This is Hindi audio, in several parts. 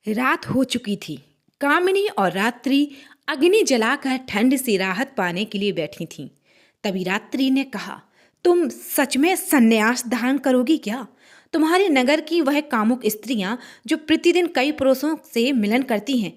रात हो चुकी थी। कामिनी और रात्रि अग्नि जलाकर ठंड से राहत पाने के लिए बैठी थीं। तभी रात्रि ने कहा, तुम सच में संन्यास धारण करोगी क्या? तुम्हारे नगर की वह कामुक स्त्रियां जो प्रतिदिन कई पुरुषों से मिलन करती हैं,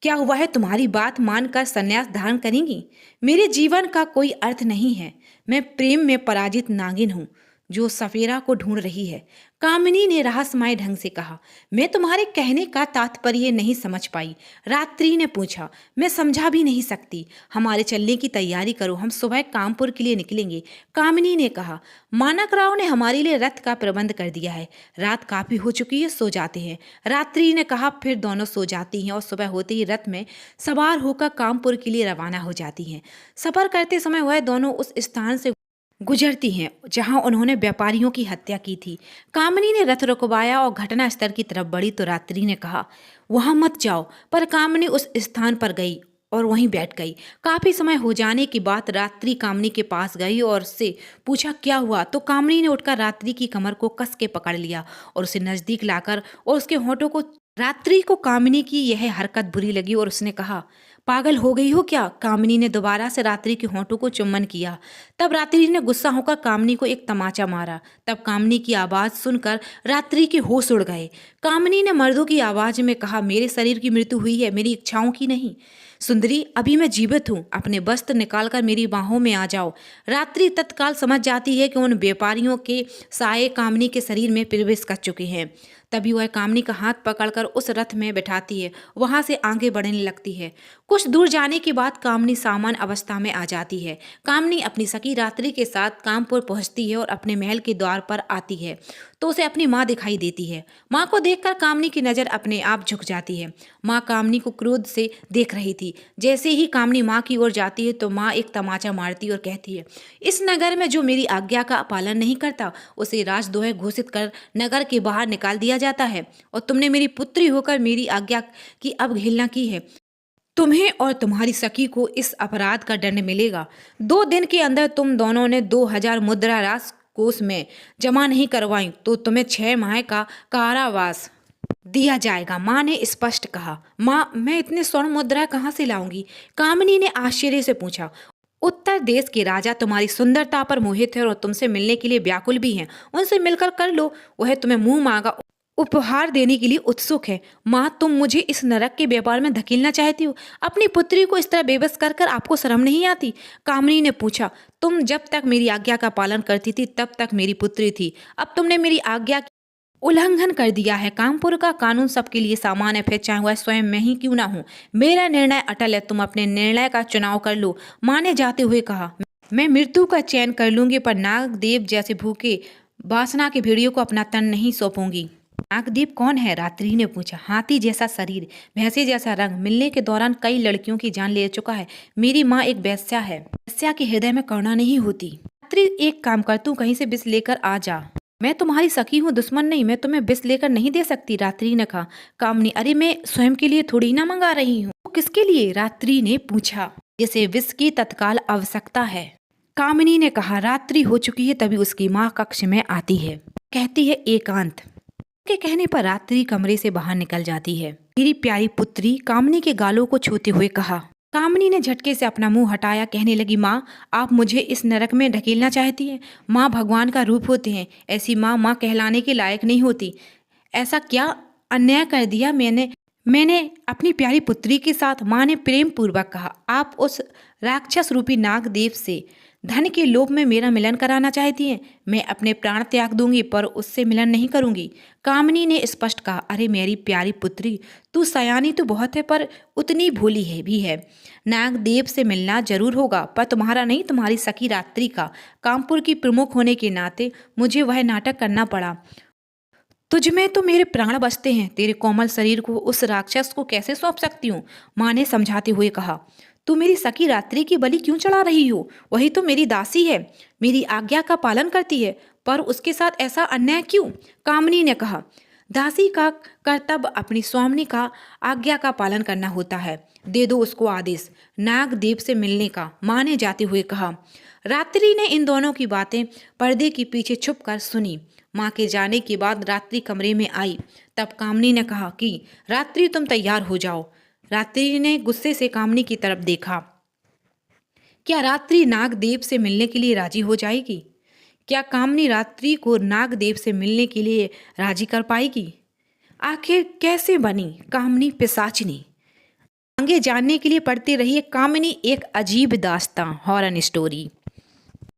क्या वह तुम्हारी बात मानकर संन्यास धारण करेंगी? मेरे जीवन का कोई अर्थ नहीं है। मैं प्रेम में पराजित नागिन हूँ जो सफेरा को ढूंढ रही है। कामिनी ने रहस्यमय ढंग से कहा। मैं तुम्हारे कहने का तात्पर्य नहीं समझ पाई। रात्रि ने पूछा। मैं समझा भी नहीं सकती। हमारे चलने की तैयारी करो, हम सुबह कानपुर के लिए निकलेंगे। कामिनी ने कहा। मानक राव ने हमारे लिए रथ का प्रबंध कर दिया है। रात काफी हो चुकी है, सो जाते हैं। रात्रि ने कहा। फिर दोनों सो जाती हैं और सुबह होते ही रथ में सवार होकर कानपुर के लिए रवाना हो जाती हैं। सफर करते समय वह दोनों उस स्थान से गुजरती हैं जहां उन्होंने व्यापारियों की हत्या की थी। कामिनी ने रथ रुकवाया और घटना स्थल की तरफ बढ़ी तो रात्रि ने कहा, वहां मत जाओ। पर कामिनी उस स्थान पर गई और वहीं बैठ गई। काफी समय हो जाने के बाद रात्रि कामिनी के पास गई और उससे पूछा, क्या हुआ? तो कामिनी ने उठकर रात्रि की कमर को कस के पकड़ लिया और उसे नजदीक लाकर और उसके होठों को। रात्रि को कामिनी की यह हरकत बुरी लगी और उसने कहा, पागल हो गई हो क्या? कामिनी ने दोबारा से रात्रि के होठों को चुम्बन किया। तब रात्रि ने गुस्सा होकर कामिनी को एक तमाचा मारा। तब कामिनी की आवाज सुनकर रात्रि के होश उड़ गए। कामिनी ने मर्दों की आवाज में कहा, मेरे शरीर की मृत्यु हुई है, मेरी इच्छाओं की नहीं। सुंदरी, अभी मैं जीवित हूँ, अपने वस्त्र निकालकर मेरी बाहों में आ जाओ। रात्रि तत्काल समझ जाती है कि उन व्यापारियों के साये कामिनी के शरीर में प्रवेश कर चुके हैं। तभी वह कामिनी का हाथ पकड़कर उस रथ में बैठाती है, वहां से आगे बढ़ने लगती है। कुछ दूर जाने के बाद कामिनी सामान्य अवस्था में आ जाती है। कामिनी अपनी सखी रात्रि के साथ कानपुर पहुंचती है और अपने महल के द्वार पर आती है तो उसे अपनी माँ दिखाई देती है। माँ को देखकर कामिनी की नजर अपने आप झुक जाती है। माँ कामिनी को क्रोध से देख रही थी। जैसे ही कामिनी माँ की ओर जाती है तो माँ एक तमाचा मारती और कहती है, इस नगर में जो मेरी आज्ञा का पालन नहीं करता उसे राजद्रोह घोषित कर नगर के बाहर निकाल दिया जाता है। और तुमने मेरी पुत्री होकर मेरी आज्ञा की अवहेलना की है। तुम्हें और तुम्हारी सखी को इस अपराध का दंड मिलेगा। 2 दिन के अंदर तुम दोनों ने 2000 मुद्रा राजकोष में जमा नहीं करवाई तो तुम्हें 6 माह का कारावास दिया जाएगा। माँ ने स्पष्ट कहा। माँ, मैं इतने स्वर्ण मुद्रा कहाँ से लाऊंगी? कामिनी ने आश्चर्य से पूछा। उत्तर देश के राजा तुम्हारी सुंदरता पर मोहित है और तुमसे मिलने के लिए व्याकुल भी हैं। उनसे मिलकर कर लो। वह तुम्हें मुंह मांगा उपहार देने के लिए उत्सुक है। माँ, तुम मुझे इस नरक के व्यापार में धकेलना चाहती हो? अपनी पुत्री को इस तरह बेबस कर कर आपको शर्म नहीं आती? कामिनी ने पूछा। तुम जब तक मेरी आज्ञा का पालन करती थी तब तक मेरी पुत्री थी। अब तुमने मेरी आज्ञा उल्लंघन कर दिया है। कानपुर का कानून सबके लिए समान है, फिर चाहे वह स्वयं मैं ही क्यों ना हूँ। मेरा निर्णय अटल है, तुम अपने निर्णय का चुनाव कर लो। माँ ने जाते हुए कहा। मैं मृत्यु का चयन कर लूंगी पर नागदेव जैसे भूखे वासना के भेड़ियों को अपना तन नहीं सौंपूंगी। नागदेव कौन है? रात्रि ने पूछा। हाथी जैसा शरीर, भैंसे जैसा रंग, मिलने के दौरान कई लड़कियों की जान ले चुका है। मेरी माँ एक वेश्या है। वेश्या के हृदय में करुणा नहीं होती। रात्रि, एक काम कर, तू कहीं से विष लेकर आ जा। मैं तुम्हारी सखी हूँ, दुश्मन नहीं। मैं तुम्हें विष लेकर नहीं दे सकती। रात्रि ने कहा। कामिनी, अरे मैं स्वयं के लिए थोड़ी ना मंगा रही हूँ। किसके लिए? रात्रि ने पूछा। जिसे विष की तत्काल आवश्यकता है। कामिनी ने कहा। रात्रि हो चुकी है तभी उसकी माँ कक्ष में आती है। कहती है, एकांत के कहने पर रात्रि कमरे से बाहर निकल जाती है। मेरी प्यारी पुत्री, कामिनी के गालों को छूते हुए कहा। कामिनी ने झटके से अपना मुंह हटाया, कहने लगी, माँ, आप मुझे इस नरक में ढकेलना चाहती हैं? माँ भगवान का रूप होते हैं। ऐसी माँ माँ कहलाने के लायक नहीं होती। ऐसा क्या अन्याय कर दिया मैंने अपनी प्यारी पुत्री के साथ? माँ ने प्रेम पूर्वक कहा। आप उस राक्षस रूपी नागदेव से धन के लोभ में मेरा मिलन कराना चाहती हैं? मैं अपने प्राण त्याग दूंगी पर उससे मिलन नहीं करूंगी। कामिनी ने स्पष्ट कहा। अरे मेरी प्यारी पुत्री, तू सयानी तो बहुत है पर उतनी भोली है भी है। नागदेव से मिलना जरूर होगा पर तुम्हारा नहीं, तुम्हारी सखी रात्रि का। कानपुर की प्रमुख होने के नाते मुझे वह नाटक करना पड़ा। तुझमें तो मेरे प्राण बसते हैं। तेरे कोमल शरीर को उस राक्षस को कैसे सौंप सकती हूँ? माँ ने समझाते हुए कहा। तू मेरी सखी रात्रि की बलि क्यों चढ़ा रही हो? वही तो मेरी दासी है, मेरी आज्ञा का पालन करती है, पर उसके साथ ऐसा अन्याय क्यों? कामिनी ने कहा। दासी का कर्तव्य अपनी स्वामिनी का आज्ञा का पालन करना होता है। दे दो उसको आदेश नागदेव से मिलने का। माँ ने जाते हुए कहा। रात्रि ने इन दोनों की बातें पर्दे के पीछे छुपकर सुनी। माँ के जाने के बाद रात्रि कमरे में आई। तब कामिनी ने कहा कि रात्रि तुम तैयार हो जाओ। रात्रि ने गुस्से से कामिनी की तरफ देखा। क्या रात्रि नागदेव से मिलने के लिए राजी हो जाएगी? क्या कामिनी रात्रि को नागदेव से मिलने के लिए राजी कर पाएगी? आखिर कैसे बनी कामिनी पिशाचिनी? आगे जानने के लिए पढ़ते रहिए कामिनी एक अजीब दास्तां हॉरर स्टोरी।